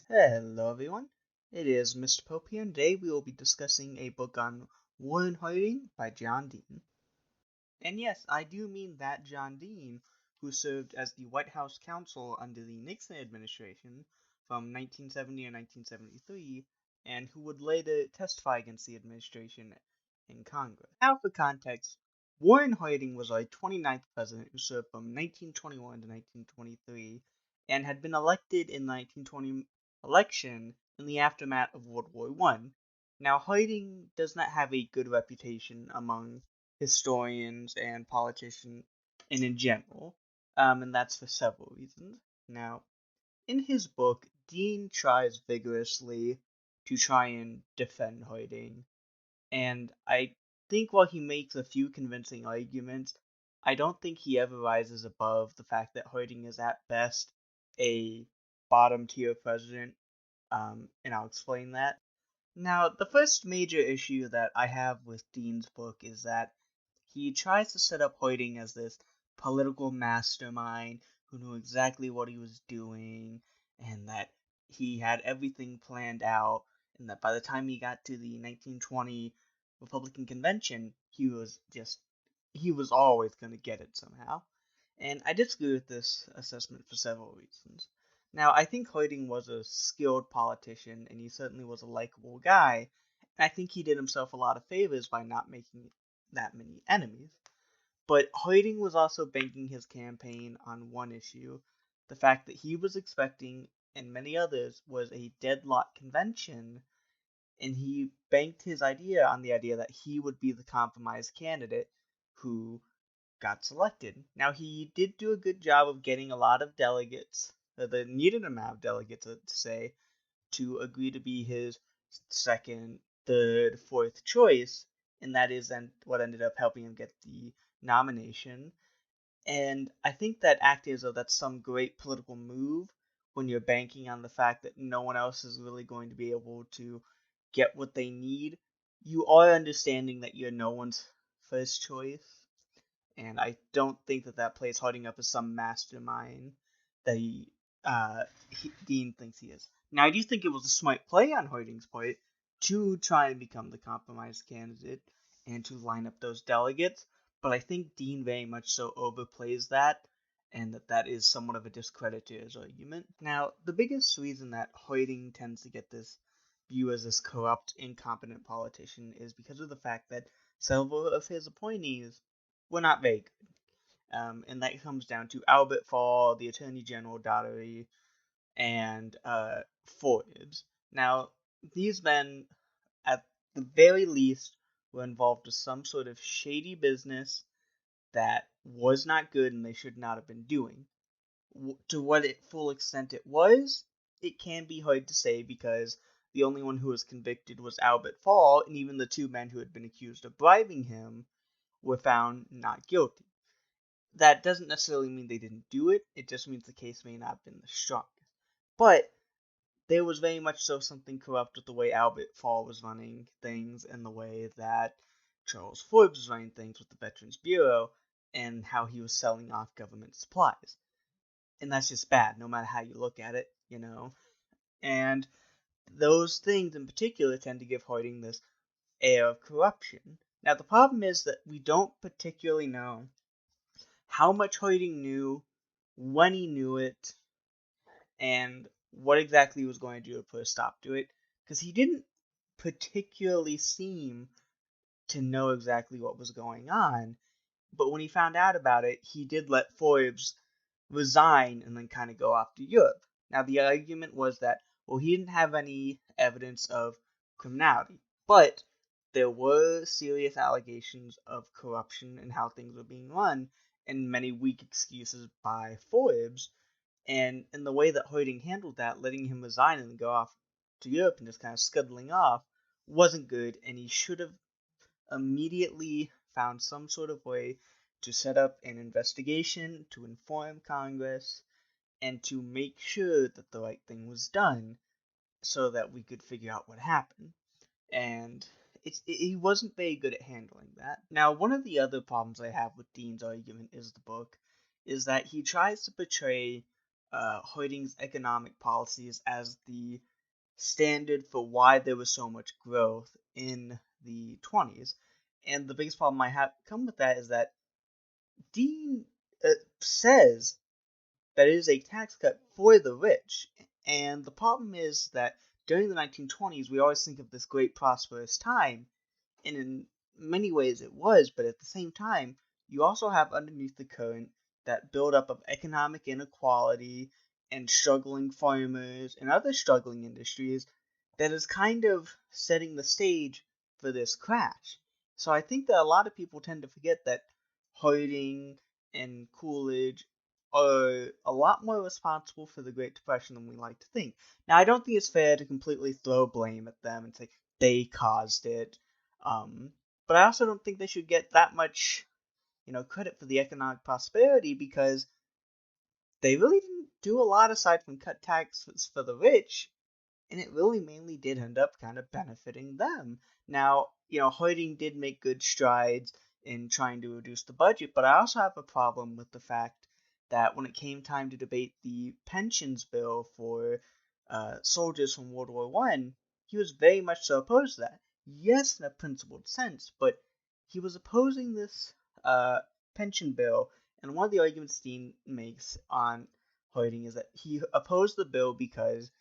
Hello everyone, it is Mr. Pope here, and today we will be discussing a book on Warren Harding by John Dean. And yes, I do mean that John Dean, who served as the White House counsel under the Nixon administration from 1970 to 1973, and who would later testify against the administration in Congress. Now for context, Warren Harding was our 29th president who served from 1921 to 1923 and had been elected in the 1920 election in the aftermath of World War I. Now, Harding does not have a good reputation among historians and politicians and in general, and that's for several reasons. Now, in his book, Dean tries vigorously to try and defend Harding, and I think while he makes a few convincing arguments, I don't think he ever rises above the fact that Harding is at best a bottom tier president, and I'll explain that. Now, the first major issue that I have with Dean's book is that he tries to set up Harding as this political mastermind who knew exactly what he was doing, and that he had everything planned out, and that by the time he got to the 1920 Republican convention, he was always going to get it somehow. And I disagree with this assessment for several reasons. Now, I think Harding was a skilled politician, and he certainly was a likable guy, and I think he did himself a lot of favors by not making that many enemies. But Harding was also banking his campaign on one issue, the fact that he was expecting, and many others, was a deadlock convention, and he banked his idea on the idea that he would be the compromise candidate who got selected. Now, he did do a good job of getting a lot of delegates, the needed amount of delegates, to say, to agree to be his second, third, fourth choice, and that is then what ended up helping him get the nomination. And I think that acted as though that's some great political move when you're banking on the fact that no one else is really going to be able to get what they need. You are understanding that you're no one's first choice, and I don't think that that plays Harding up as some mastermind that Dean thinks he is. Now, I do think it was a smart play on Harding's part to try and become the compromise candidate and to line up those delegates, but I think Dean very much so overplays that, and that is somewhat of a discredit to his argument. Now, the biggest reason that Harding tends to get this view as this corrupt, incompetent politician is because of the fact that several of his appointees were not very good. And that comes down to Albert Fall, the Attorney General Daugherty, and Forbes. Now, these men, at the very least, were involved with some sort of shady business that was not good and they should not have been doing. To what full extent it was, it can be hard to say because the only one who was convicted was Albert Fall, and even the two men who had been accused of bribing him were found not guilty. That doesn't necessarily mean they didn't do it, it just means the case may not have been the strongest. But there was very much so something corrupt with the way Albert Fall was running things and the way that Charles Forbes was running things with the Veterans Bureau and how he was selling off government supplies. And that's just bad, no matter how you look at it, you know. And those things in particular tend to give Harding this air of corruption. Now, the problem is that we don't particularly know how much Harding knew, when he knew it, and what exactly he was going to do to put a stop to it, because he didn't particularly seem to know exactly what was going on, but when he found out about it, he did let Forbes resign and then kind of go off to Europe. Now, the argument was that, well, he didn't have any evidence of criminality, but there were serious allegations of corruption and how things were being run, and many weak excuses by Forbes. And in the way that Harding handled that, letting him resign and go off to Europe and just kind of scuttling off, wasn't good, and he should have immediately found some sort of way to set up an investigation, to inform Congress, and to make sure that the right thing was done so that we could figure out what happened. And he wasn't very good at handling that. Now, one of the other problems I have with Dean's argument is the book, is that he tries to portray Hoyting's economic policies as the standard for why there was so much growth in the 20s. And the biggest problem I have come with that is that Dean says that it is a tax cut for the rich. And the problem is that during the 1920s, we always think of this great prosperous time, and in many ways it was, but at the same time, you also have underneath the current that buildup of economic inequality and struggling farmers and other struggling industries that is kind of setting the stage for this crash. So I think that a lot of people tend to forget that Harding and Coolidge are a lot more responsible for the Great Depression than we like to think. Now, I don't think it's fair to completely throw blame at them and say they caused it. But I also don't think they should get that much, credit for the economic prosperity, because they really didn't do a lot aside from cut taxes for the rich, and it really mainly did end up kind of benefiting them. Now, Harding did make good strides in trying to reduce the budget, but I also have a problem with the fact that when it came time to debate the pensions bill for soldiers from World War One, he was very much so opposed to that. Yes, in a principled sense, but he was opposing this pension bill, and one of the arguments Dean makes on Harding is that he opposed the bill because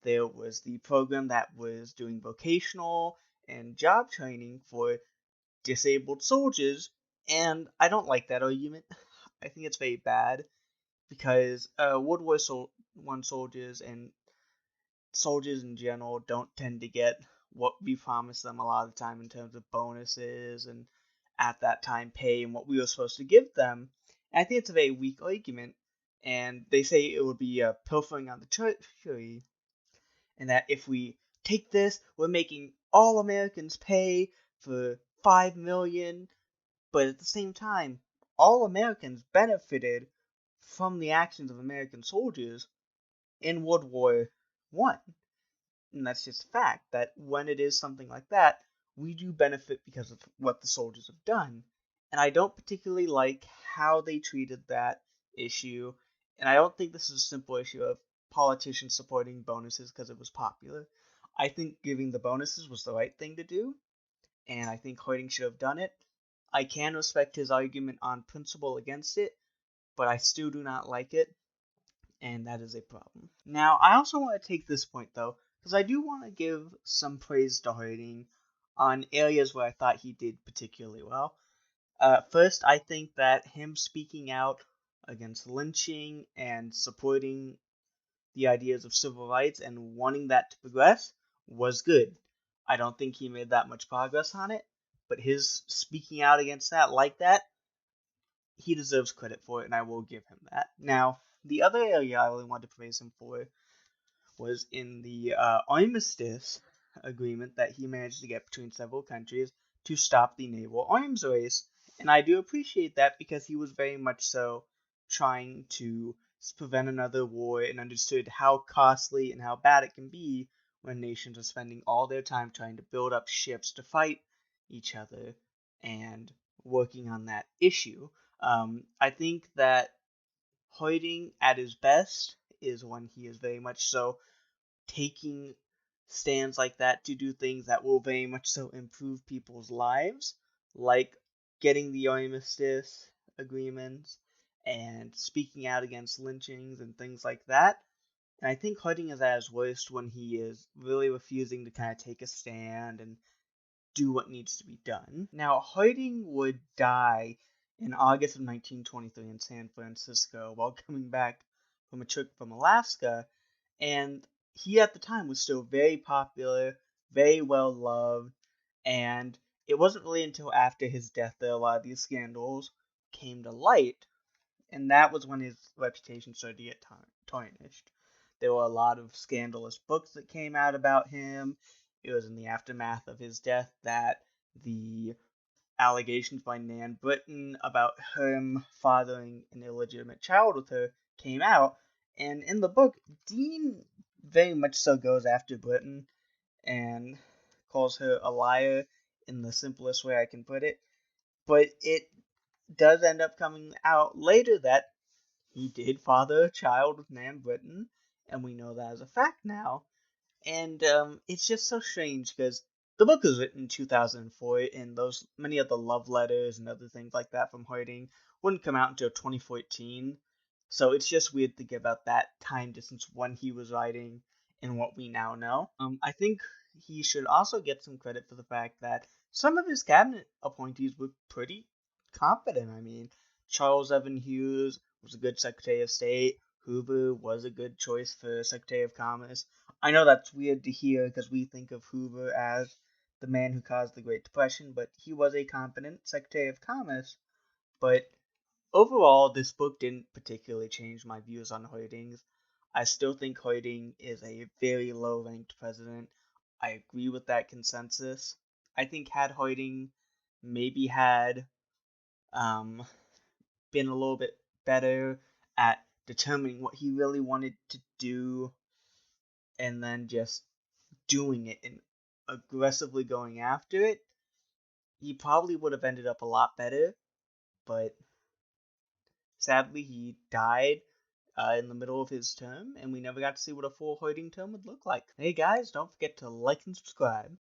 there was the program that was doing vocational and job training for disabled soldiers, and I don't like that argument. I think it's very bad because World War One soldiers and soldiers in general don't tend to get what we promised them a lot of the time in terms of bonuses and at that time pay and what we were supposed to give them. And I think it's a very weak argument, and they say it would be pilfering on the treasury, and that if we take this, we're making all Americans pay for 5 million, but at the same time, all Americans benefited from the actions of American soldiers in World War One. And that's just a fact that when it is something like that, we do benefit because of what the soldiers have done. And I don't particularly like how they treated that issue, and I don't think this is a simple issue of politicians supporting bonuses because it was popular. I think giving the bonuses was the right thing to do, and I think Harding should have done it. I can respect his argument on principle against it, but I still do not like it, and that is a problem. Now, I also want to take this point, though, because I do want to give some praise to Harding on areas where I thought he did particularly well. First, I think that him speaking out against lynching and supporting the ideas of civil rights and wanting that to progress was good. I don't think he made that much progress on it, but his speaking out against that like that, he deserves credit for it, and I will give him that. Now, the other area I really wanted to praise him for was in the armistice agreement that he managed to get between several countries to stop the naval arms race. And I do appreciate that because he was very much so trying to prevent another war and understood how costly and how bad it can be when nations are spending all their time trying to build up ships to fight each other and working on that issue. I think that Harding at his best is when he is very much so taking stands like that to do things that will very much so improve people's lives, like getting the armistice agreements and speaking out against lynchings and things like that. And I think Harding is at his worst when he is really refusing to kind of take a stand and do what needs to be done. Now, Harding would die in August of 1923 in San Francisco while coming back from a trip from Alaska, and he at the time was still very popular, very well loved, and it wasn't really until after his death that a lot of these scandals came to light, and that was when his reputation started to get tarnished. There were a lot of scandalous books that came out about him. It was in the aftermath of his death that the allegations by Nan Britton about him fathering an illegitimate child with her came out. And in the book, Dean very much so goes after Britton and calls her a liar in the simplest way I can put it. But it does end up coming out later that he did father a child with Nan Britton, and we know that as a fact now. And it's just so strange because the book was written in 2004, and those many of the love letters and other things like that from Harding wouldn't come out until 2014. So it's just weird to think about that time distance when he was writing and what we now know. I think he should also get some credit for the fact that some of his cabinet appointees were pretty competent. I mean, Charles Evan Hughes was a good Secretary of State. Hoover was a good choice for Secretary of Commerce. I know that's weird to hear because we think of Hoover as the man who caused the Great Depression, but he was a competent Secretary of Commerce. But overall, this book didn't particularly change my views on Harding's. I still think Harding is a very low ranked president. I agree with that consensus. I think had Harding maybe had um, been a little bit better at determining what he really wanted to do and then just doing it and aggressively going after it, he probably would have ended up a lot better. But sadly, he died in the middle of his term, and we never got to see what a full Harding term would look like. Hey guys, don't forget to like and subscribe.